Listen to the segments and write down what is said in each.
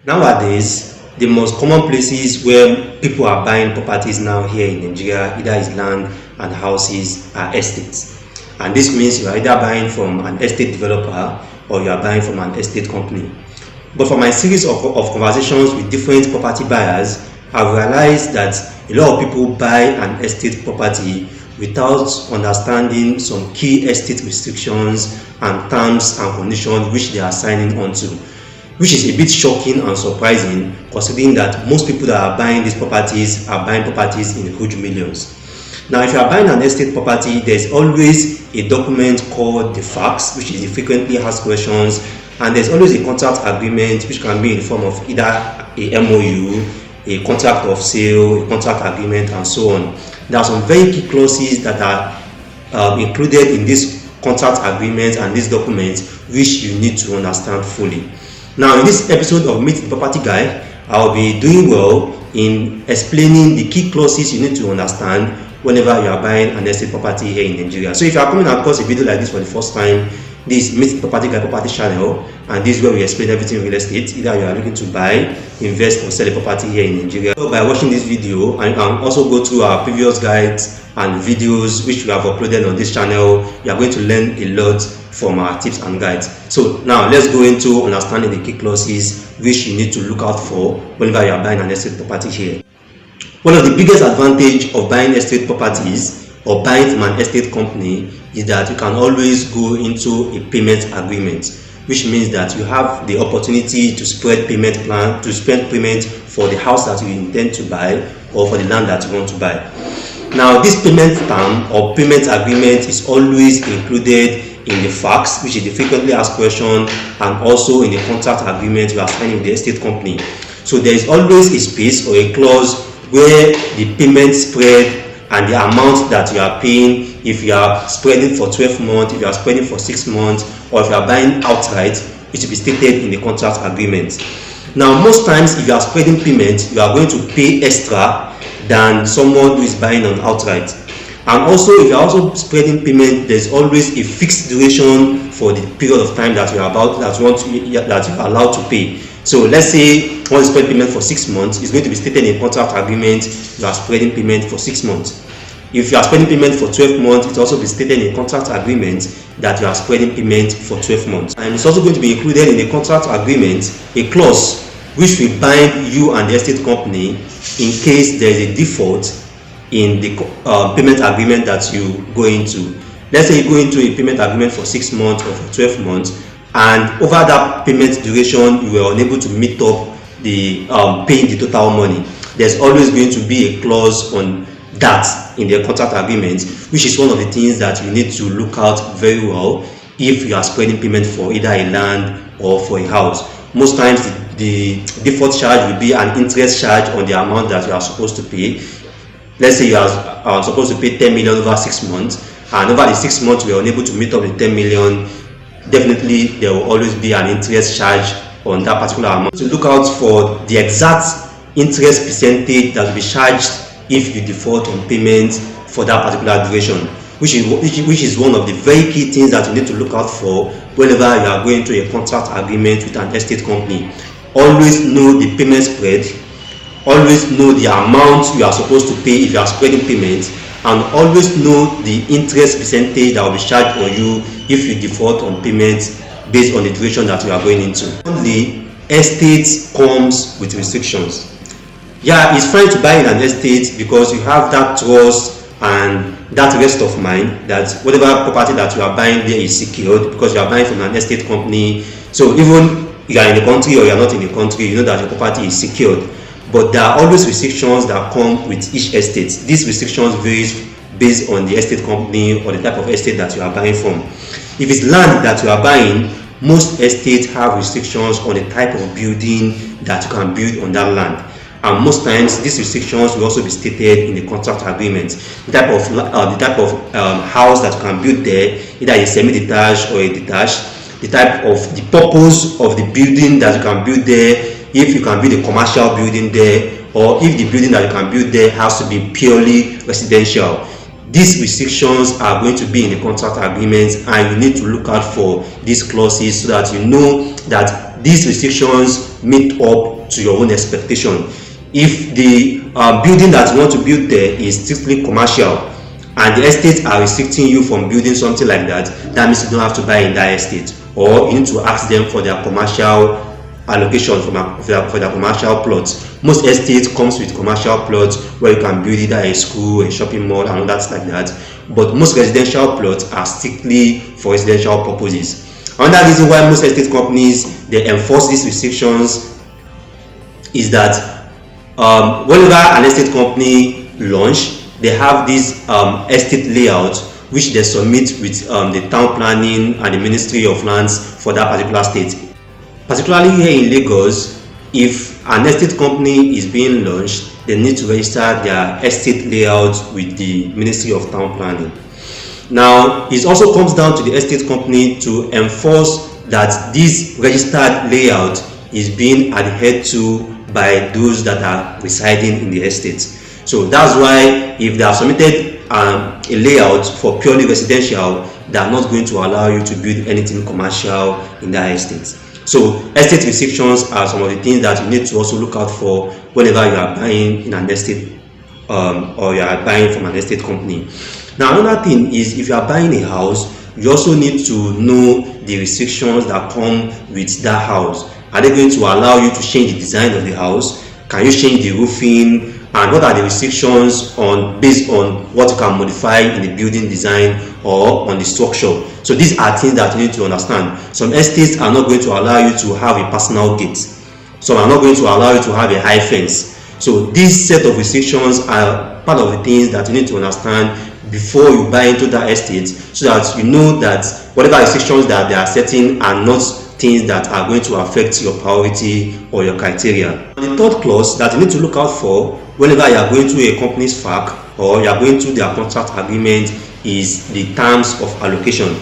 Nowadays, the most common places where people are buying properties now here in Nigeria, either is land and houses, are estates. And this means you are either buying from an estate developer or you are buying from an estate company. But from my series of conversations with different property buyers, I've realized that a lot of people buy an estate property without understanding some key estate restrictions and terms and conditions which they are signing onto, which is a bit shocking and surprising considering that most people that are buying these properties are buying properties in huge millions. Now, if you are buying an estate property, there's always a document called the FAQs, which is the frequently asked questions, and there's always a contract agreement which can be in the form of either a MOU, a contract of sale, a contract agreement, and so on. There are some very key clauses that are included in this contract agreement and these documents which you need to understand fully. Now, in this episode of Meet the Property Guy, I'll be doing well in explaining the key clauses you need to understand whenever you are buying an estate property here in Nigeria. So if you are coming across a video like this for the first time, this is Meet the Property Guy Property channel, and this is where we explain everything real estate. Either you are looking to buy, invest, or sell a property here in Nigeria. So by watching this video, and you can also go through our previous guides and videos which we have uploaded on this channel, you are going to learn a lot from our tips and guides. So now let's go into understanding the key clauses which you need to look out for whenever you are buying an estate property here. One of the biggest advantage of buying estate properties or buying from an estate company is that you can always go into a payment agreement, which means that you have the opportunity to spread payment for the house that you intend to buy or for the land that you want to buy. Now, this payment term or payment agreement is always included in the FAQs, which is the frequently asked question, and also in the contract agreement you are signing with the estate company. So there is always a space or a clause where the payment spread and the amount that you are paying, if you are spreading for 12 months, if you are spreading for 6 months, or if you are buying outright, it should be stated in the contract agreement. Now, most times if you are spreading payment, you are going to pay extra than someone who is buying on outright. And also, if you are also spreading payment, there's always a fixed duration for the period of time that you are allowed to pay. So let's say once you spread payment for 6 months, it's going to be stated in a contract agreement you are spreading payment for 6 months. If you are spreading payment for 12 months, it's also be stated in a contract agreement that you are spreading payment for 12 months. And it's also going to be included in the contract agreement a clause which will bind you and the estate company in case there is a default in the payment agreement that you go into. Let's say you go into a payment agreement for 6 months or for 12 months, and over that payment duration you were unable to meet up the paying the total money. There's always going to be a clause on that in the contract agreement, which is one of the things that you need to look out very well if you are spreading payment for either a land or for a house. Most times the default charge will be an interest charge on the amount that you are supposed to pay. Let's say you are supposed to pay 10 million over 6 months, and over the 6 months we are unable to meet up the 10 million. Definitely there will always be an interest charge on that particular amount. So look out for the exact interest percentage that will be charged if you default on payment for that particular duration, which is one of the very key things that you need to look out for whenever you are going to a contract agreement with an estate company. Always know the payment spread, always know the amount you are supposed to pay if you are spreading payments, and always know the interest percentage that will be charged on you if you default on payments based on the duration that you are going into. Only estate comes with restrictions. Yeah, it's fine to buy in an estate because you have that trust and that rest of mind that whatever property that you are buying there is secured because you are buying from an estate company. So even you are in the country or you are not in the country, you know that your property is secured. But there are always restrictions that come with each estate. These restrictions vary based on the estate company or the type of estate that you are buying from. If it's land that you are buying, most estates have restrictions on the type of building that you can build on that land. And most times these restrictions will also be stated in the contract agreement. The type of house that you can build there, either a semi-detached or a detached, the purpose of the building that you can build there, if you can build a commercial building there, or if the building that you can build there has to be purely residential. These restrictions are going to be in the contract agreement, and you need to look out for these clauses so that you know that these restrictions meet up to your own expectation. If the building that you want to build there is strictly commercial and the estates are restricting you from building something like that, that means you don't have to buy in that estate, or you need to ask them for their commercial allocation for their commercial plots. Most estates comes with commercial plots where you can build either a school, a shopping mall, and all that like that. But most residential plots are strictly for residential purposes. Another reason why most estate companies they enforce these restrictions is that whenever an estate company launch, they have this estate layout which they submit with the town planning and the Ministry of Lands for that particular state. Particularly here in Lagos, if an estate company is being launched, they need to register their estate layout with the Ministry of Town Planning. Now, it also comes down to the estate company to enforce that this registered layout is being adhered to by those that are residing in the estate. So that's why if they have submitted a layout for purely residential, they are not going to allow you to build anything commercial in that estate. So estate restrictions are some of the things that you need to also look out for whenever you are buying in an estate or you are buying from an estate company. Now, another thing is, if you are buying a house, you also need to know the restrictions that come with that house. Are they going to allow you to change the design of the house? Can you change the roofing? And what are the restrictions based on what you can modify in the building design or on the structure? So these are things that you need to understand. Some estates are not going to allow you to have a personal gate. Some are not going to allow you to have a high fence. So this set of restrictions are part of the things that you need to understand before you buy into that estate, so that you know that whatever restrictions that they are setting are not things that are going to affect your priority or your criteria. The third clause that you need to look out for whenever you are going to a company's FAQ or you are going to their contract agreement is the terms of allocation.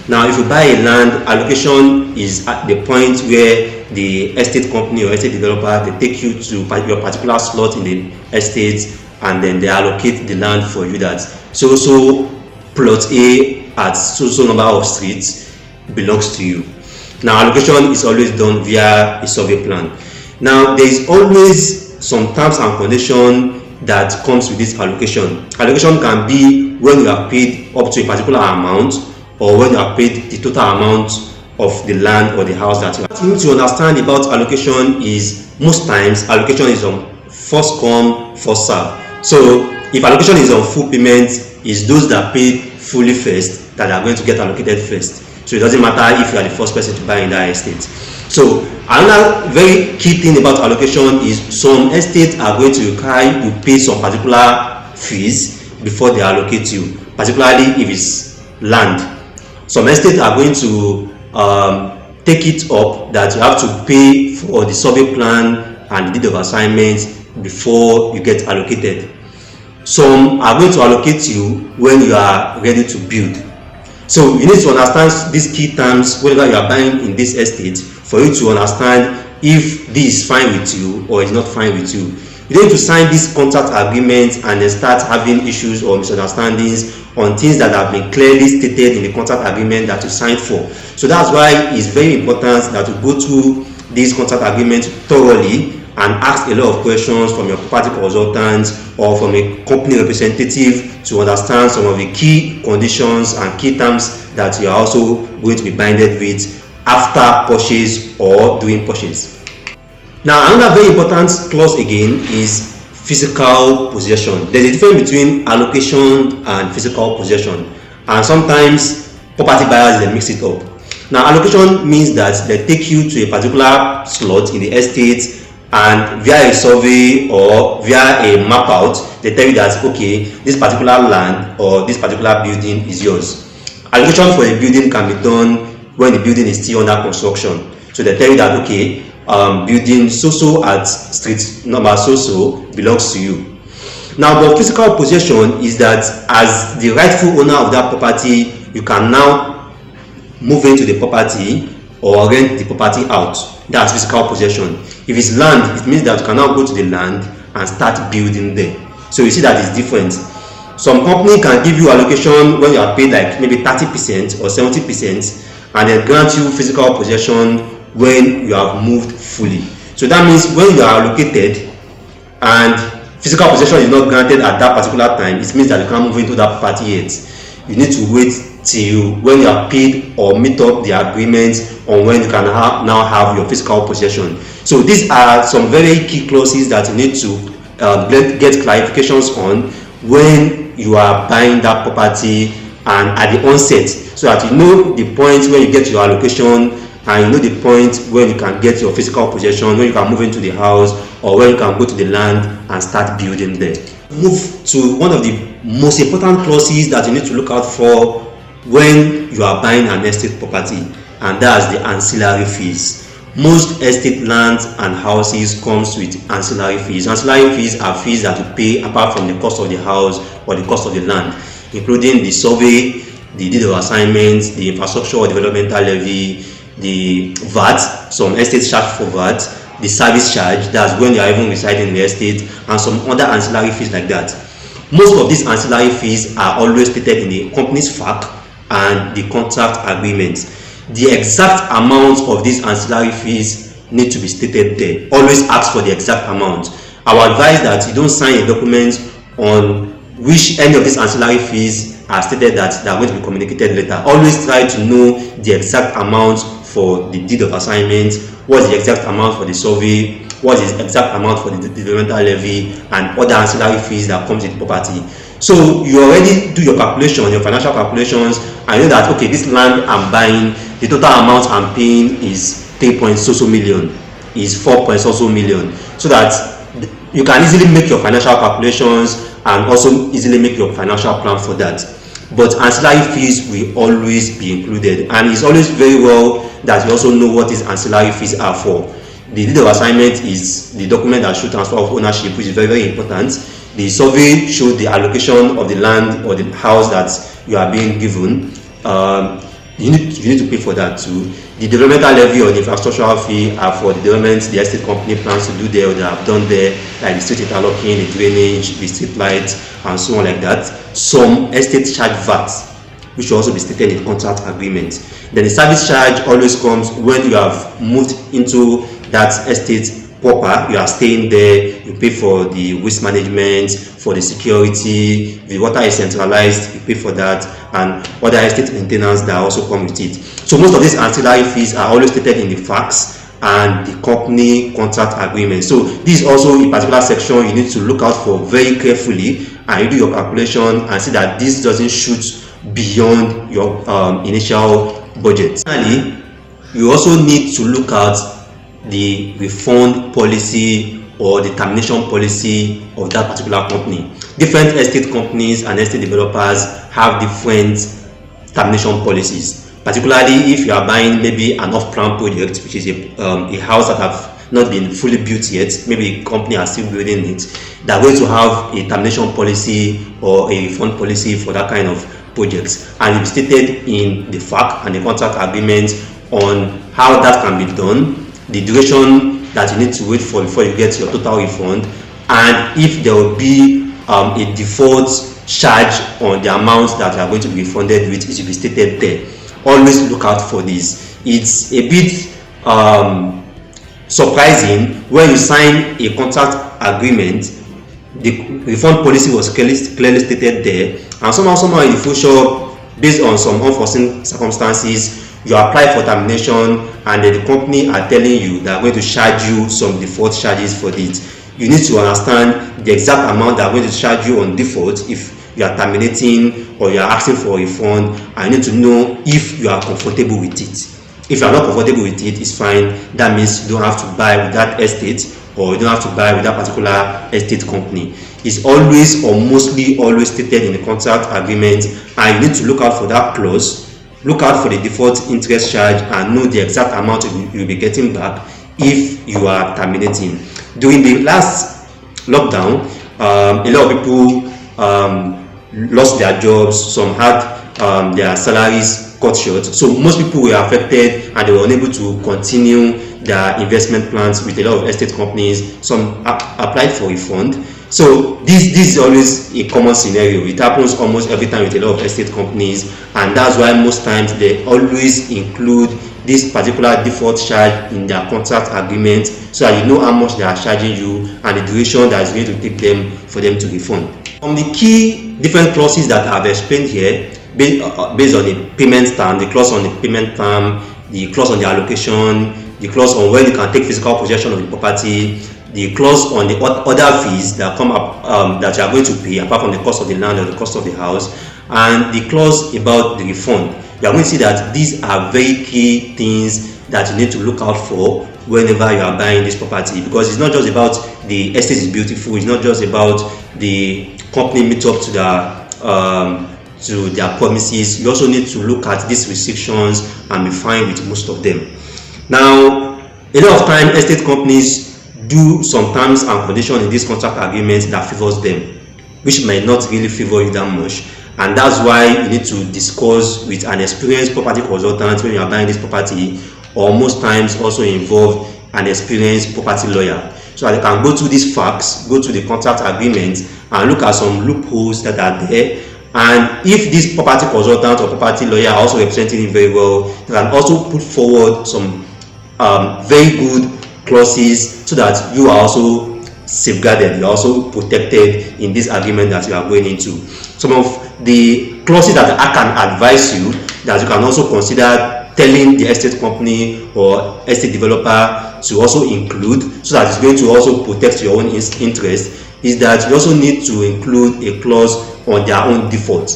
Now, if you buy a land, allocation is at the point where the estate company or estate developer, they take you to your particular slot in the estate, and then they allocate the land for you that so plot A at so number of streets belongs to you. Now, allocation is always done via a survey plan. Now, there is always some terms and conditions that comes with this allocation. Allocation can be when you are paid up to a particular amount, or when you are paid the total amount of the land or the house that you have. What you need to understand about allocation is most times allocation is on first come, first serve. So if allocation is on full payment, it's those that paid fully first that are going to get allocated first. So it doesn't matter if you are the first person to buy in that estate. So another very key thing about allocation is some estates are going to require you pay some particular fees before they allocate you, particularly if it's land. Some estates are going to take it up that you have to pay for the survey plan and the deed of assignment before you get allocated. Some are going to allocate you when you are ready to build. So you need to understand these key terms whenever you are buying in this estate for you to understand if this is fine with you or is not fine with you. You need to sign this contract agreement and then start having issues or misunderstandings on things that have been clearly stated in the contract agreement that you signed for. So that's why it's very important that you go through this contract agreement thoroughly and ask a lot of questions from your property consultant or from a company representative to understand some of the key conditions and key terms that you are also going to be binded with after purchase or during purchase. Now, another very important clause again is physical possession. There's a difference between allocation and physical possession, and sometimes property buyers they mix it up. Now, allocation means that they take you to a particular slot in the estate, and via a survey or via a map out, they tell you that okay, this particular land or this particular building is yours. Allocation for a building can be done when the building is still under construction. So they tell you that okay, building so at street number so belongs to you. Now, but physical possession is that as the rightful owner of that property, you can now move into the property or rent the property out. That's physical possession. If it's land, it means that you can now go to the land and start building there. So you see that it's different. Some company can give you allocation when you are paid like maybe 30% or 70%, and then grant you physical possession when you have moved fully. So that means when you are allocated and physical possession is not granted at that particular time, it means that you can't move into that property yet. You need to wait till when you are paid or meet up the agreement on when you can now have your physical possession. So these are some very key clauses that you need to get clarifications on when you are buying that property and at the onset, so that you know the point where you get your allocation and you know the point where you can get your physical possession, when you can move into the house or when you can go to the land and start building there. Move to one of the most important clauses that you need to look out for when you are buying an estate property, and that's the ancillary fees. Most estate lands and houses comes with ancillary fees. Ancillary fees are fees that you pay apart from the cost of the house or the cost of the land, including the survey, the deed of assignment, the infrastructure or developmental levy, the VAT, some estates charge for VAT, the service charge, that's when you are even residing in the estate, and some other ancillary fees like that. Most of these ancillary fees are always stated in the company's FAQ and the contract agreement. The exact amount of these ancillary fees need to be stated there. Always ask for the exact amount. I would advise that you don't sign a document on which any of these ancillary fees are stated that they are going to be communicated later. Always try to know the exact amount for the deed of assignment, what's the exact amount for the survey, what is the exact amount for the developmental levy, and other ancillary fees that comes with property. So you already do your calculation, your financial calculations, and you know that okay, this land I'm buying, the total amount I'm paying is 3.so million, is 4.so million, so that you can easily make your financial calculations and also easily make your financial plan for that. But ancillary fees will always be included, and it's always very well that you also know what these ancillary fees are for. The deed of assignment is the document that shows transfer of ownership, which is very, very important. The survey shows the allocation of the land or the house that you are being given. You need to pay for that too. The developmental levy or the infrastructural fee are for the development the estate company plans to do there or they have done there, like the street interlocking, the drainage, the street lights, and so on like that. Some estate charge VAT, which will also be stated in the contract agreement. Then the service charge always comes when you have moved into that estate proper, you are staying there, you pay for the waste management, for the security, the water is centralized, you pay for that, and other estate maintenance that also come with it. So most of these ancillary fees are always stated in the facts and the company contract agreement. So this is also a particular section you need to look out for very carefully, and you do your calculation and see that this doesn't shoot beyond your initial budget. Finally, you also need to look at the refund policy or the termination policy of that particular company. Different estate companies and estate developers have different termination policies, particularly if you are buying maybe an off-plan project, which is a house that have not been fully built yet, maybe a company are still building it. They are going to have a termination policy or a refund policy for that kind of projects, and it is stated in the FAQ and the contract agreement on how that can be done, the duration that you need to wait for before you get your total refund, and if there will be a default charge on the amount that you are going to be refunded with, it should be stated there. Always look out for this. It's a bit surprising when you sign a contract agreement, the refund policy was clearly stated there, and somehow in the future, based on some unforeseen circumstances, you apply for termination and then the company are telling you they are going to charge you some default charges for it. You need to understand the exact amount they are going to charge you on default if you are terminating or you are asking for a refund, and you need to know if you are comfortable with it. If you are not comfortable with it, it's fine. That means you don't have to buy with that estate, or you don't have to buy with that particular estate company. It's always or mostly always stated in the contract agreement, and you need to look out for that clause. Look out for the default interest charge and know the exact amount you'll be getting back if you are terminating. During the last lockdown, a lot of people lost their jobs. Some had their salaries cut short. So most people were affected and they were unable to continue their investment plans with a lot of estate companies. Some applied for refund. So this is always a common scenario. It happens almost every time with a lot of estate companies, and that's why most times they always include this particular default charge in their contract agreement, so that you know how much they are charging you and the duration that is going to take them for them to refund. From the key different clauses that I've explained here, based on the payment term, the clause on the payment term, the clause on the allocation, the clause on when you can take physical possession of the property, the clause on the other fees that come up that you are going to pay apart from the cost of the land or the cost of the house, and the clause about the refund. You are going to see that these are very key things that you need to look out for whenever you are buying this property, because it's not just about the estate is beautiful, it's not just about the company meet up to their promises. You also need to look at these restrictions and be fine with most of them. Now, a lot of time estate companies do some terms and conditions in this contract agreement that favors them, which might not really favor you that much, and that's why you need to discuss with an experienced property consultant when you are buying this property, or most times also involve an experienced property lawyer, so that they can go through these facts, go through the contract agreement and look at some loopholes that are there. And if this property consultant or property lawyer are also representing it very well, they can also put forward some very good clauses so that you are also safeguarded, you are also protected in this agreement that you are going into. Some of the clauses that I can advise you that you can also consider telling the estate company or estate developer to also include, so that it's going to also protect your own interest, is that you also need to include a clause on their own default.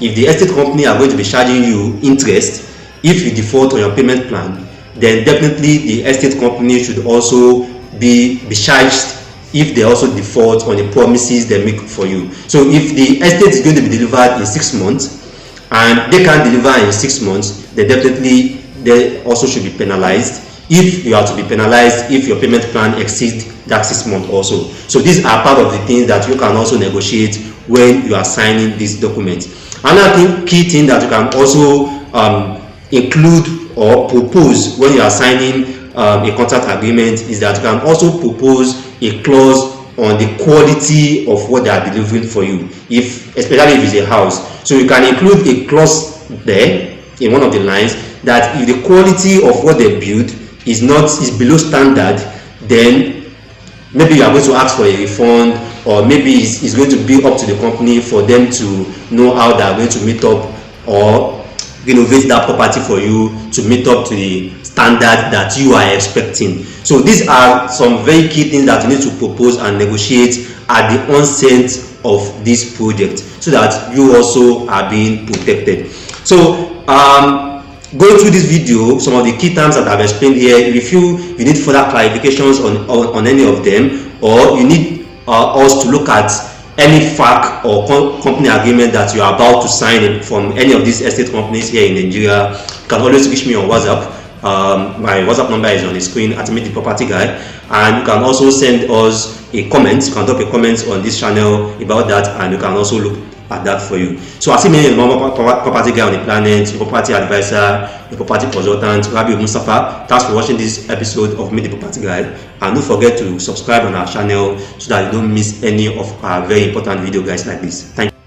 If the estate company are going to be charging you interest if you default on your payment plan, then definitely the estate company should also be charged if they also default on the promises they make for you. So if the estate is going to be delivered in 6 months and they can't deliver in 6 months, then definitely they also should be penalized. If you are to be penalized if your payment plan exceeds that 6 months also. So these are part of the things that you can also negotiate when you are signing this document. Another key thing that you can also include or propose when you are signing a contract agreement is that you can also propose a clause on the quality of what they are delivering for you, especially if it's a house. So you can include a clause there in one of the lines that if the quality of what they build is below standard, then maybe you are going to ask for a refund, or maybe it's going to be up to the company for them to know how they are going to meet up or renovate that property for you to meet up to the standard that you are expecting. So these are some very key things that you need to propose and negotiate at the onset of this project, so that you also are being protected. So going through this video, some of the key terms that I've explained here, if you need further clarifications on any of them, or you need us to look at any FAQ or company agreement that you are about to sign from any of these estate companies here in Nigeria, you can always reach me on WhatsApp. My WhatsApp number is on the screen at Meet the Property Guy, and you can also send us a comment. You can drop a comment on this channel about that, and you can also look at that for you. So I see many property guy on the planet, property advisor, a property consultant, Rabiu Mustafa. Thanks for watching this episode of Meet the Property Guy, and don't forget to subscribe on our channel so that you don't miss any of our very important video guys like this. Thank you.